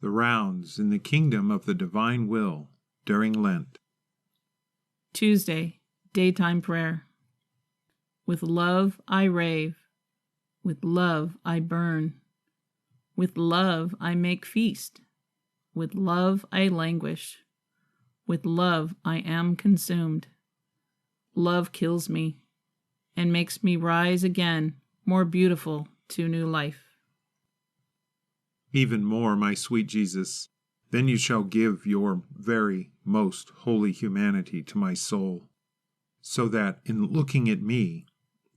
The rounds in the kingdom of the divine will during Lent. Tuesday, daytime prayer. With love I rave, with love I burn, with love I make feast, with love I languish, with love I am consumed. Love kills me and makes me rise again, more beautiful to new life. Even more, my sweet Jesus, then you shall give your very most holy humanity to my soul, so that in looking at me,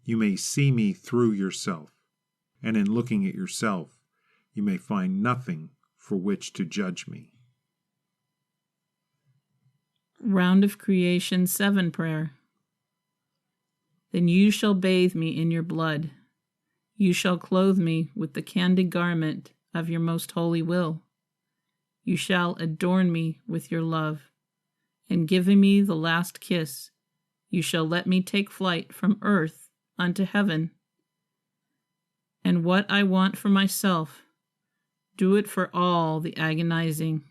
you may see me through yourself, and in looking at yourself, you may find nothing for which to judge me. Round of Creation 7 prayer. Then you shall bathe me in your blood. You shall clothe me with the candid garment of your most holy will. You shall adorn me with your love, and giving me the last kiss, you shall let me take flight from earth unto heaven. And what I want for myself, do it for all the agonizing.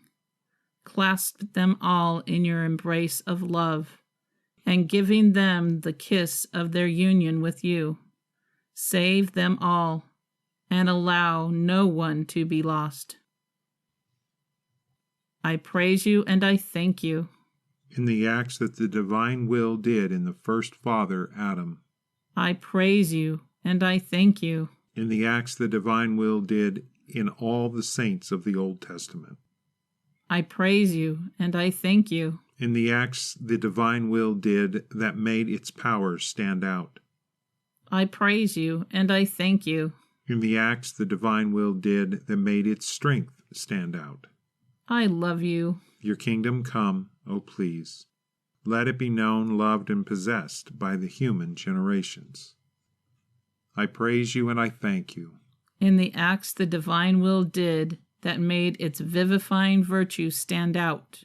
Clasp them all in your embrace of love, and giving them the kiss of their union with you, save them all, and allow no one to be lost. I praise you and I thank you. In the acts that the divine will did in the first father, Adam. I praise you and I thank you. In the acts the divine will did in all the saints of the Old Testament. I praise you and I thank you. In the acts the divine will did that made its power stand out. I praise you and I thank you. In the acts the divine will did that made its strength stand out. I love you. Your kingdom come, O please. Let it be known, loved, and possessed by the human generations. I praise you and I thank you. In the acts the divine will did that made its vivifying virtue stand out.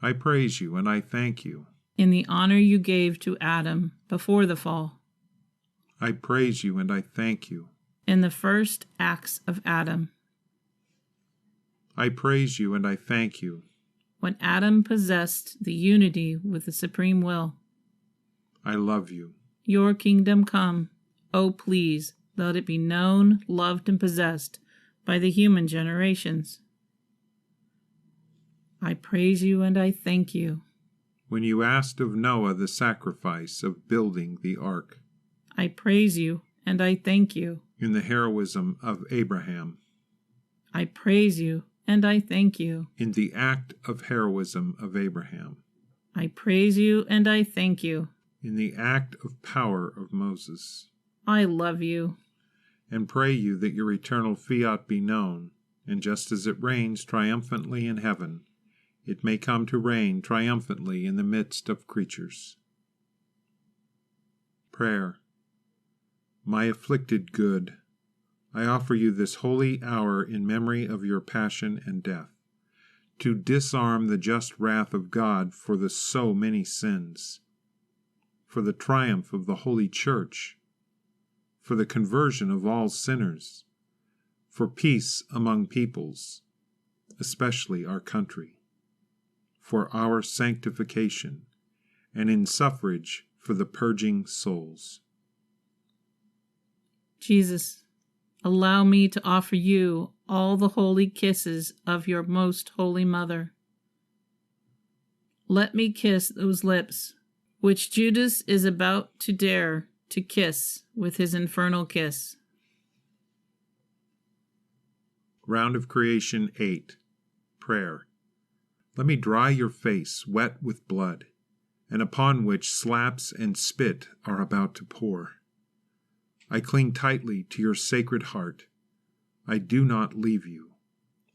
I praise you and I thank you. In the honor you gave to Adam before the fall. I praise you and I thank you. In the first acts of Adam. I praise you and I thank you. When Adam possessed the unity with the supreme will. I love you. Your kingdom come, O please, let it be known, loved, and possessed by the human generations. I praise you and I thank you. When you asked of Noah the sacrifice of building the ark. I praise you and I thank you. In the heroism of Abraham. I praise you and I thank you. In the act of heroism of Abraham. I praise you and I thank you. In the act of power of Moses. I love you. And pray you that your eternal fiat be known, and just as it reigns triumphantly in heaven, it may come to reign triumphantly in the midst of creatures. Prayer. My afflicted good, I offer you this holy hour in memory of your passion and death, to disarm the just wrath of God for the so many sins, for the triumph of the Holy Church, for the conversion of all sinners, for peace among peoples, especially our country, for our sanctification, and in suffrage for the purging souls. Jesus, allow me to offer you all the holy kisses of your most holy mother. Let me kiss those lips which Judas is about to dare to kiss with his infernal kiss. Round of Creation 8. Prayer. Let me dry your face wet with blood, and upon which slaps and spit are about to pour. I cling tightly to your sacred heart. I do not leave you.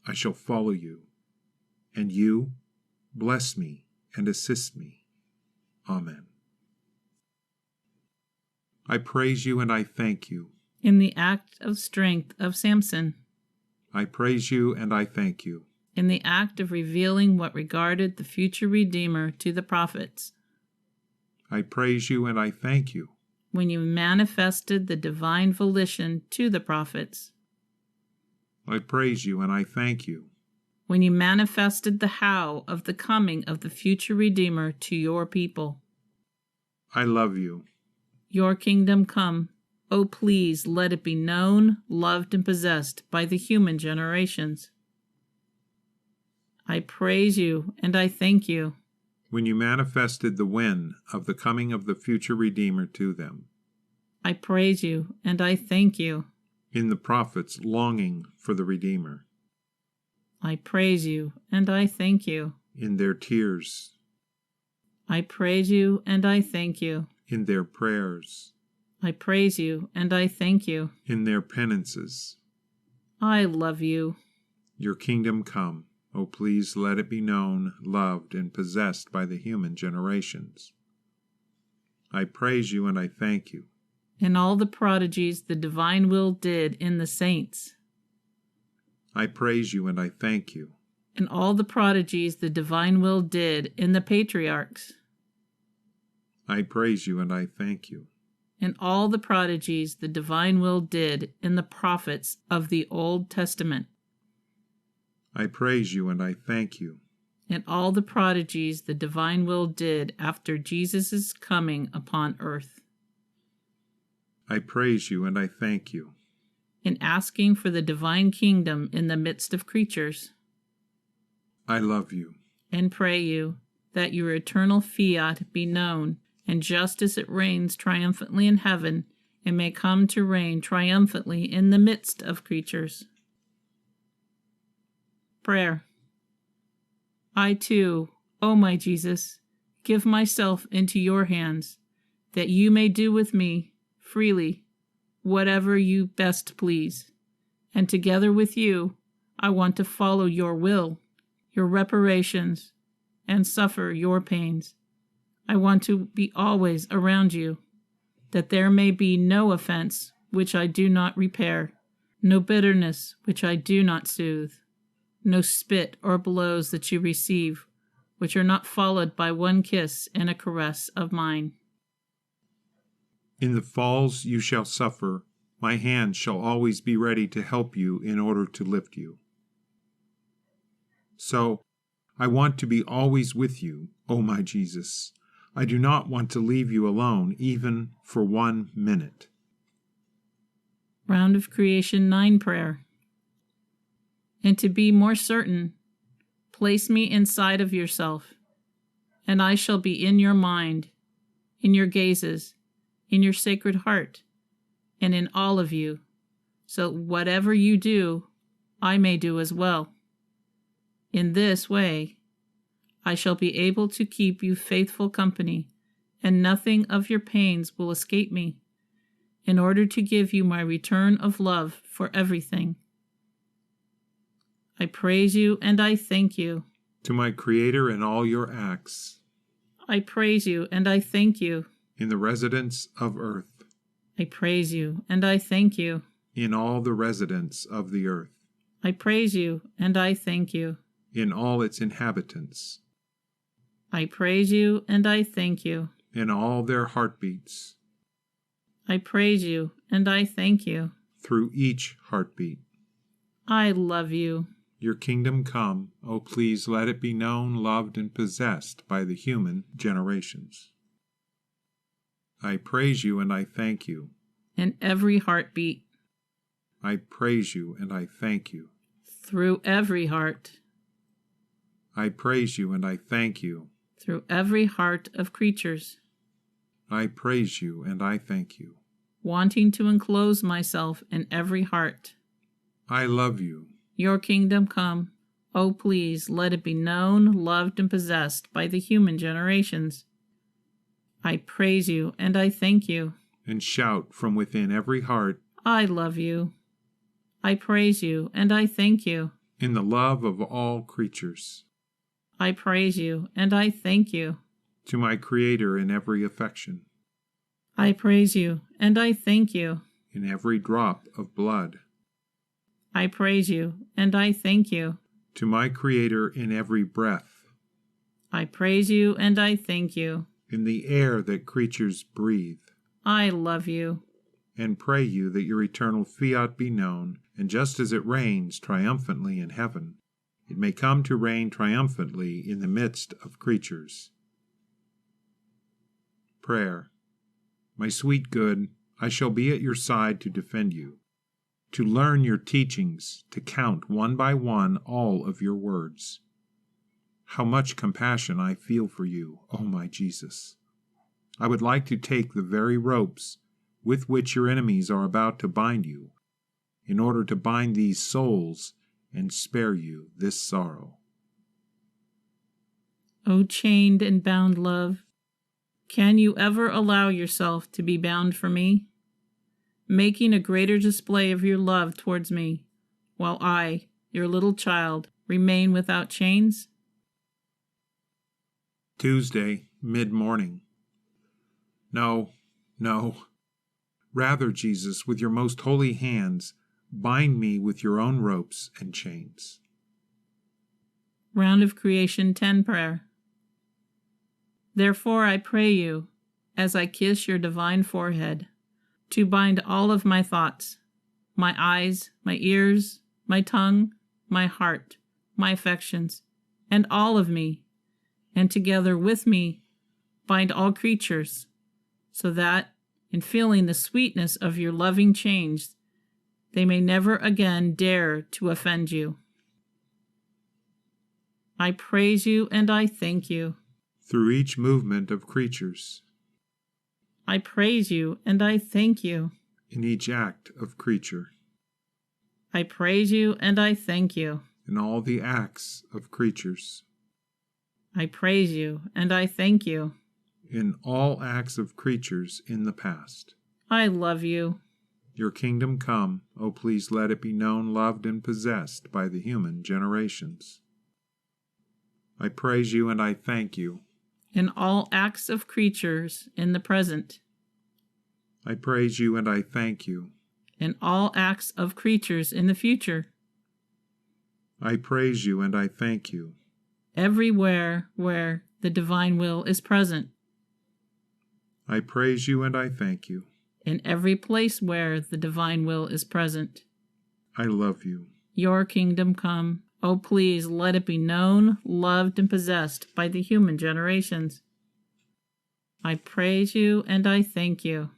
I shall follow you. And you, bless me and assist me. Amen. I praise you and I thank you. In the act of strength of Samson. I praise you and I thank you. In the act of revealing what regarded the future Redeemer to the prophets. I praise you and I thank you. When you manifested the divine volition to the prophets. I praise you and I thank you. When you manifested the how of the coming of the future Redeemer to your people. I love you. Your kingdom come. Oh, please let it be known, loved, and possessed by the human generations. I praise you and I thank you. When you manifested the when of the coming of the future Redeemer to them. I praise you and I thank you. In the prophets longing for the Redeemer. I praise you and I thank you. In their tears. I praise you and I thank you. In their prayers. I praise you and I thank you. In their penances. I love you. Your kingdom come. Oh, please let it be known, loved, and possessed by the human generations. I praise you and I thank you. In all the prodigies the divine will did in the saints. I praise you and I thank you. In all the prodigies the divine will did in the patriarchs. I praise you and I thank you. In all the prodigies the divine will did in the prophets of the Old Testament. I praise you and I thank you. In all the prodigies the divine will did after Jesus' coming upon earth. I praise you and I thank you. In asking for the divine kingdom in the midst of creatures. I love you. And pray you that your eternal fiat be known, and just as it reigns triumphantly in heaven, it may come to reign triumphantly in the midst of creatures. Prayer. I too, O my Jesus, give myself into your hands, that you may do with me, freely, whatever you best please. And together with you, I want to follow your will, your reparations, and suffer your pains. I want to be always around you, that there may be no offense which I do not repair, no bitterness which I do not soothe, no spit or blows that you receive, which are not followed by one kiss and a caress of mine. In the falls you shall suffer, my hand shall always be ready to help you in order to lift you. So, I want to be always with you, O my Jesus. I do not want to leave you alone, even for 1 minute. Round of Creation 9 prayer. And to be more certain, place me inside of yourself, and I shall be in your mind, in your gazes, in your sacred heart, and in all of you, so whatever you do, I may do as well. In this way, I shall be able to keep you faithful company, and nothing of your pains will escape me, in order to give you my return of love for everything. I praise you and I thank you. To my Creator in all your acts. I praise you and I thank you. In the residence of earth. I praise you and I thank you. In all the residents of the earth. I praise you and I thank you. In all its inhabitants. I praise you and I thank you. In all their heartbeats. I praise you and I thank you. Through each heartbeat. I love you. Your kingdom come, oh please let it be known, loved, and possessed by the human generations. I praise you and I thank you. In every heartbeat. I praise you and I thank you. Through every heart. I praise you and I thank you. Through every heart of creatures. I praise you and I thank you. Wanting to enclose myself in every heart. I love you. Your kingdom come. Oh, please let it be known, loved, and possessed by the human generations. I praise you and I thank you. And shout from within every heart. I love you. I praise you and I thank you. In the love of all creatures. I praise you and I thank you. To my Creator in every affection. I praise you and I thank you. In every drop of blood. I praise you and I thank you. To my Creator in every breath. I praise you and I thank you. In the air that creatures breathe. I love you. and pray you that your eternal fiat be known, and just as it reigns triumphantly in heaven, it may come to reign triumphantly in the midst of creatures. Prayer. My sweet good, I shall be at your side to defend you, to learn your teachings, to count one by one all of your words. How much compassion I feel for you, O my Jesus! I would like to take the very ropes with which your enemies are about to bind you, in order to bind these souls and spare you this sorrow. O chained and bound love, can you ever allow yourself to be bound for me, making a greater display of your love towards me, while I, your little child, remain without chains? Tuesday, mid-morning. No, no. Rather, Jesus, with your most holy hands, bind me with your own ropes and chains. Round of Creation 10 prayer. Therefore I pray you, as I kiss your divine forehead, to bind all of my thoughts, my eyes, my ears, my tongue, my heart, my affections, and all of me, and together with me bind all creatures, so that, in feeling the sweetness of your loving chains, they may never again dare to offend you. I praise you and I thank you. Through each movement of creatures. I praise you and I thank you. In each act of creature. I praise you and I thank you. In all the acts of creatures. I praise you and I thank you. In all acts of creatures in the past. I love you. Your kingdom come, O please let it be known, loved, and possessed by the human generations. I praise you and I thank you. In all acts of creatures in the present. I praise you and I thank you. In all acts of creatures in the future. I praise you and I thank you. Everywhere where the divine will is present. I praise you and I thank you. In every place where the divine will is present. I love you. Your kingdom come. Oh, please let it be known, loved, and possessed by the human generations. I praise you and I thank you.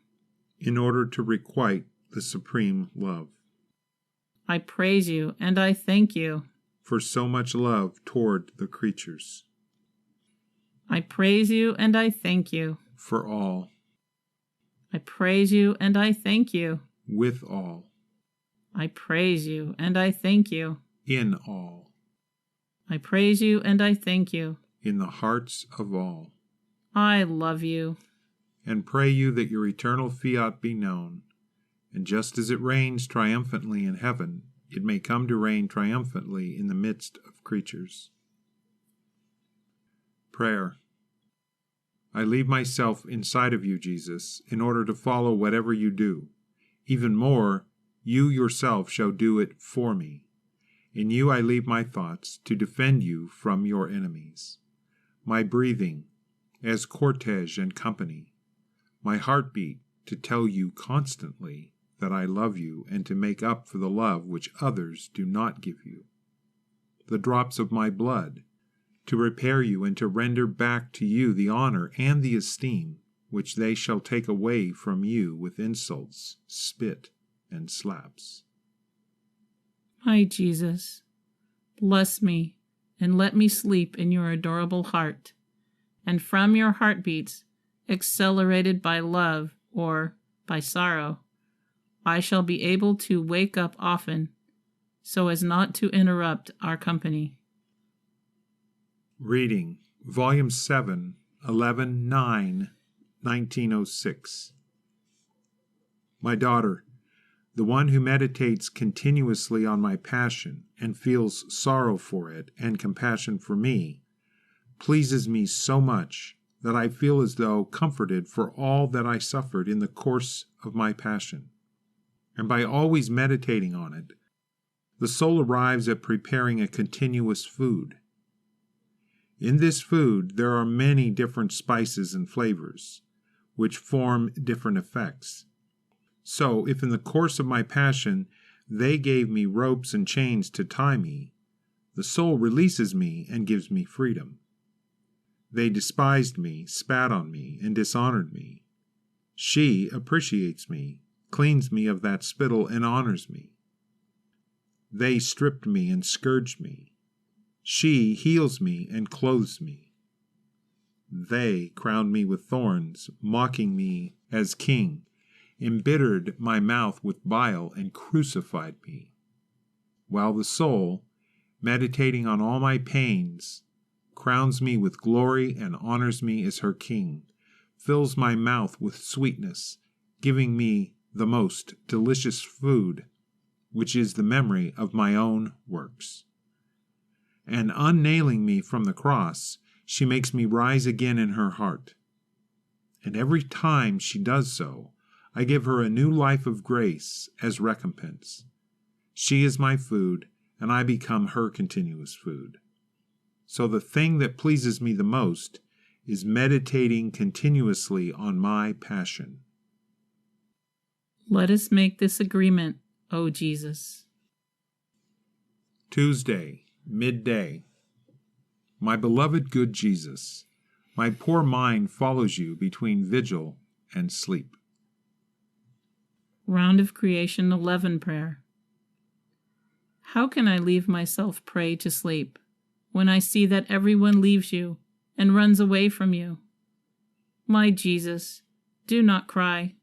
In order to requite the supreme love. I praise you and I thank you. For so much love toward the creatures. I praise you and I thank you. For all. I praise you and I thank you. With all. I praise you and I thank you. In all. I praise you and I thank you. In the hearts of all. I love you. And pray you that your eternal fiat be known, and just as it reigns triumphantly in heaven, it may come to reign triumphantly in the midst of creatures. Prayer. I leave myself inside of you, Jesus, in order to follow whatever you do. Even more, you yourself shall do it for me. In you I leave my thoughts to defend you from your enemies. My breathing, as cortege and company. My heartbeat, to tell you constantly that I love you and to make up for the love which others do not give you. The drops of my blood, to repair you and to render back to you the honor and the esteem which they shall take away from you with insults, spit, and slaps. My Jesus, bless me and let me sleep in your adorable heart, and from your heartbeats, accelerated by love or by sorrow, I shall be able to wake up often so as not to interrupt our company. Reading, Volume 7, 11-9, 1906. My daughter, the one who meditates continuously on my passion and feels sorrow for it and compassion for me, pleases me so much that I feel as though comforted for all that I suffered in the course of my passion. And by always meditating on it, the soul arrives at preparing a continuous food. In this food there are many different spices and flavors, which form different effects. So, if in the course of my passion they gave me ropes and chains to tie me, the soul releases me and gives me freedom. They despised me, spat on me, and dishonored me. She appreciates me, cleans me of that spittle, and honors me. They stripped me and scourged me. She heals me and clothes me. They crowned me with thorns, mocking me as king, embittered my mouth with bile, and crucified me. While the soul, meditating on all my pains, crowns me with glory and honors me as her king, fills my mouth with sweetness, giving me the most delicious food, which is the memory of my own works. And unnailing me from the cross, she makes me rise again in her heart. And every time she does so, I give her a new life of grace as recompense. She is my food, and I become her continuous food. So the thing that pleases me the most is meditating continuously on my passion. Let us make this agreement, O Jesus. Tuesday, midday. My beloved good Jesus, my poor mind follows you between vigil and sleep. Round of Creation 11 prayer. How can I leave myself prey to sleep when I see that everyone leaves you and runs away from you? My Jesus, do not cry,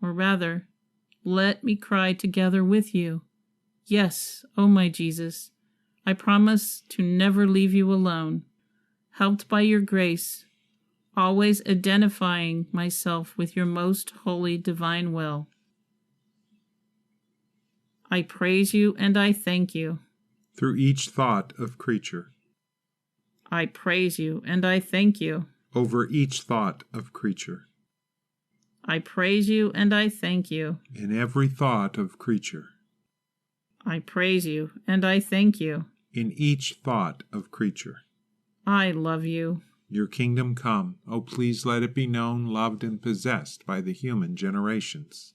or rather, let me cry together with you. Yes, O my Jesus, I promise to never leave you alone, helped by your grace, always identifying myself with your most holy divine will. I praise you and I thank you. Through each thought of creature. I praise you and I thank you. Over each thought of creature. I praise you and I thank you. In every thought of creature. I praise you and I thank you. In each thought of creature. I love you. Your kingdom come. Oh, please let it be known, loved, and possessed by the human generations.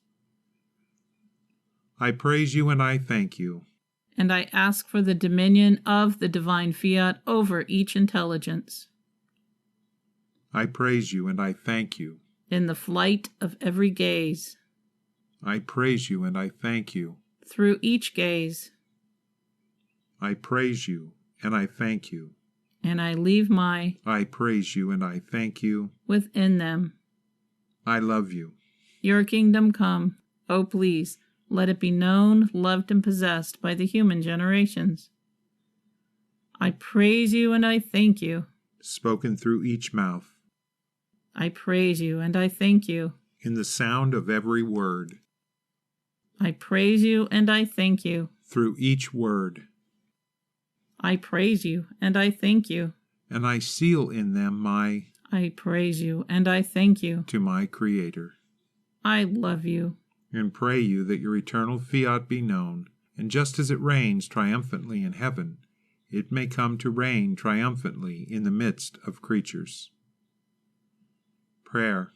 I praise you and I thank you. And I ask for the dominion of the divine fiat over each intelligence. I praise you and I thank you. In the flight of every gaze. I praise you and I thank you. Through each gaze. I praise you and I thank you. And I leave my I praise you and I thank you. Within them. I love you. Your kingdom come. Oh, please, let it be known, loved, and possessed by the human generations. I praise you and I thank you. Spoken through each mouth. I praise you and I thank you. In the sound of every word. I praise you and I thank you. Through each word. I praise you and I thank you. And I seal in them my I praise you and I thank you. To my Creator. I love you. And pray you that your eternal fiat be known, and just as it reigns triumphantly in heaven, it may come to reign triumphantly in the midst of creatures. Prayer.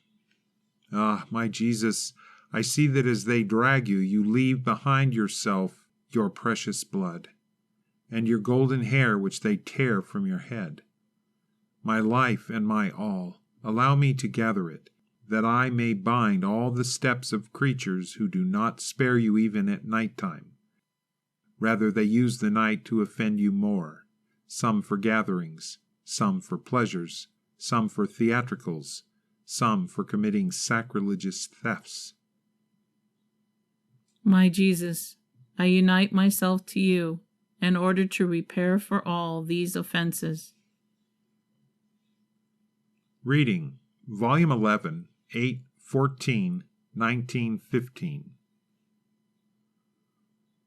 Ah, my Jesus, I see that as they drag you, you leave behind yourself your precious blood, and your golden hair which they tear from your head. My life and my all, allow me to gather it, that I may bind all the steps of creatures who do not spare you even at night time. Rather, they use the night to offend you more, some for gatherings, some for pleasures, some for theatricals, some for committing sacrilegious thefts. My Jesus, I unite myself to you in order to repair for all these offenses. Reading, Volume 11, 8, 14, 19, 15.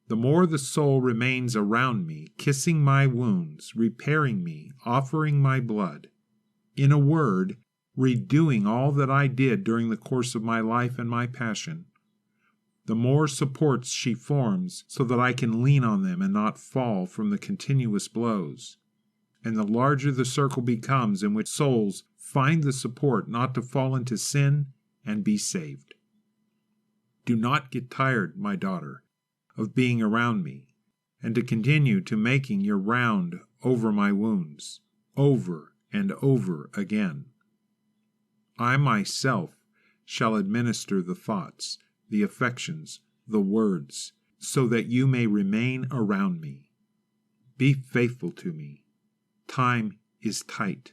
The more the soul remains around me, kissing my wounds, repairing me, offering my blood, in a word, redoing all that I did during the course of my life and my passion, the more supports she forms so that I can lean on them and not fall from the continuous blows, and the larger the circle becomes in which souls find the support not to fall into sin and be saved. Do not get tired, my daughter, of being around me, and to continue to making your round over my wounds, over and over again. I myself shall administer the thoughts, the affections, the words, so that you may remain around me. Be faithful to me. Time is tight.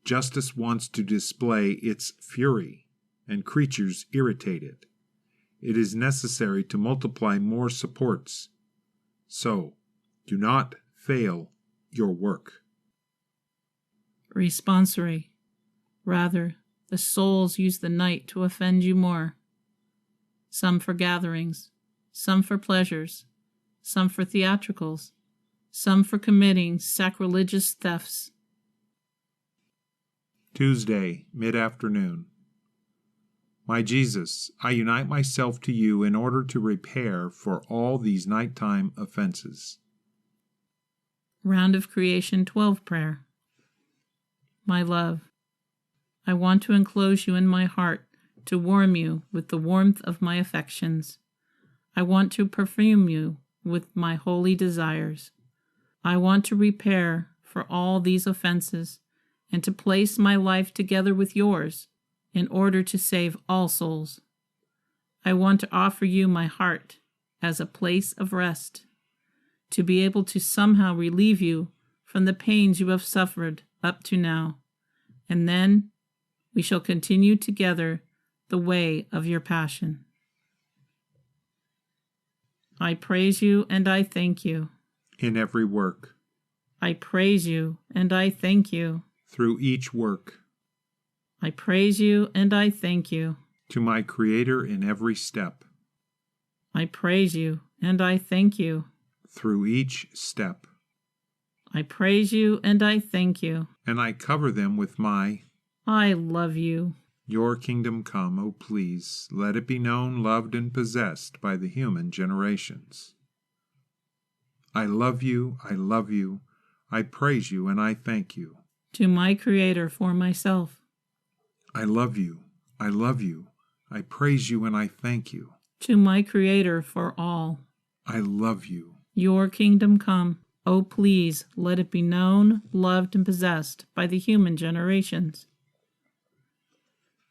Justice wants to display its fury, and creatures irritate it. It is necessary to multiply more supports. So, do not fail your work. Responsory. Rather, the souls use the night to offend you more. Some for gatherings, some for pleasures, some for theatricals, some for committing sacrilegious thefts. Tuesday, Midafternoon. My Jesus, I unite myself to you in order to repair for all these nighttime offenses. Round of Creation 12 prayer. My love, I want to enclose you in my heart to warm you with the warmth of my affections. I want to perfume you with my holy desires. I want to repair for all these offenses and to place my life together with yours in order to save all souls. I want to offer you my heart as a place of rest, to be able to somehow relieve you from the pains you have suffered up to now, and then we shall continue together the way of your passion. I praise you and I thank you. In every work. I praise you and I thank you. Through each work. I praise you and I thank you. To my Creator in every step. I praise you and I thank you. Through each step. I praise you and I thank you. And I cover them with my I love you. Your kingdom come, O please. Let it be known, loved, and possessed by the human generations. I love you, I love you. I praise you and I thank you. To my Creator for myself. I love you, I love you. I praise you and I thank you. To my Creator for all. I love you. Your kingdom come. Oh, please, let it be known, loved, and possessed by the human generations.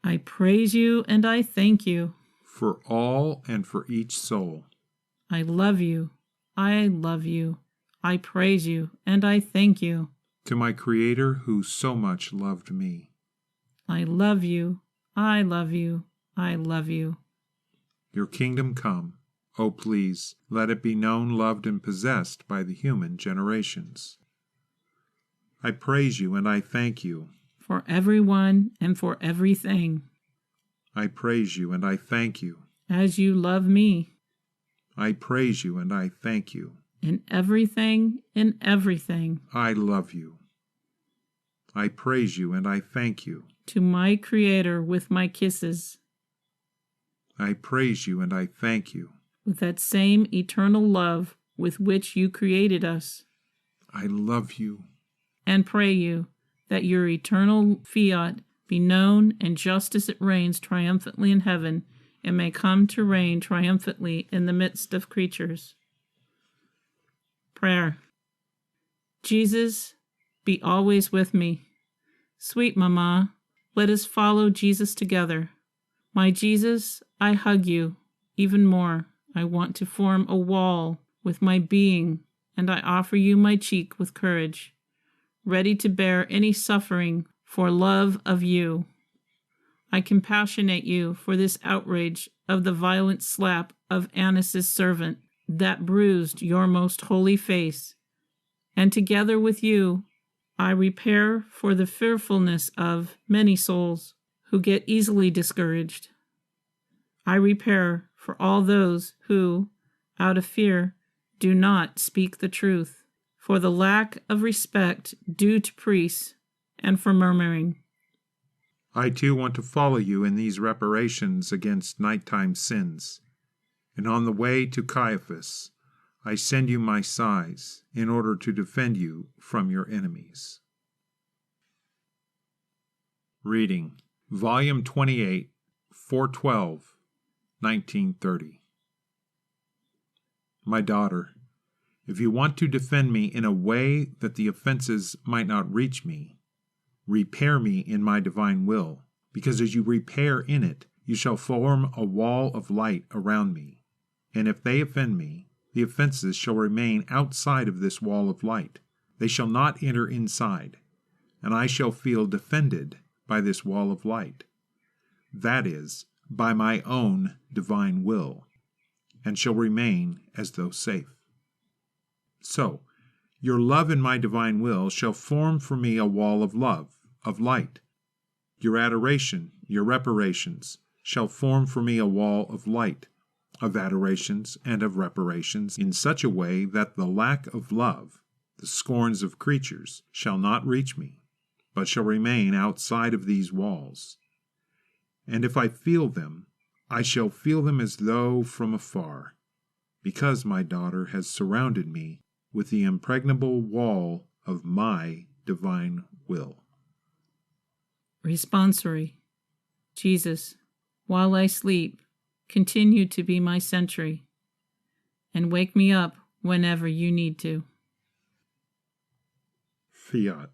I praise you and I thank you. For all and for each soul. I love you. I love you. I praise you and I thank you. To my Creator who so much loved me. I love you. I love you. I love you. Your kingdom come. Oh, please, let it be known, loved, and possessed by the human generations. I praise you and I thank you. For everyone and for everything. I praise you and I thank you. As you love me. I praise you and I thank you. In everything, in everything. I love you. I praise you and I thank you. To my Creator with my kisses. I praise you and I thank you. With that same eternal love with which you created us. I love you. And pray you that your eternal fiat be known, and just as it reigns triumphantly in heaven, it may come to reign triumphantly in the midst of creatures. Prayer. Jesus, be always with me. Sweet Mama, let us follow Jesus together. My Jesus, I hug you even more. I want to form a wall with my being, and I offer you my cheek with courage, ready to bear any suffering for love of you. I compassionate you for this outrage of the violent slap of Annas' servant that bruised your most holy face, and together with you, I repair for the fearfulness of many souls who get easily discouraged. I repair for all those who, out of fear, do not speak the truth, for the lack of respect due to priests, and for murmuring. I too want to follow you in these reparations against nighttime sins, and on the way to Caiaphas, I send you my sighs in order to defend you from your enemies. Reading Volume 28, 412, 19:30. My daughter, if you want to defend me in a way that the offenses might not reach me, repair me in my divine will, because as you repair in it, you shall form a wall of light around me. And if they offend me, the offenses shall remain outside of this wall of light. They shall not enter inside, and I shall feel defended by this wall of light. That is, by my own divine will, and shall remain as though safe. So, your love in my divine will shall form for me a wall of love, of light. Your adoration, your reparations, shall form for me a wall of light, of adorations and of reparations, in such a way that the lack of love, the scorns of creatures, shall not reach me, but shall remain outside of these walls. And if I feel them, I shall feel them as though from afar, because my daughter has surrounded me with the impregnable wall of my divine will. Responsory. Jesus, while I sleep, continue to be my sentry, and wake me up whenever you need to. Fiat.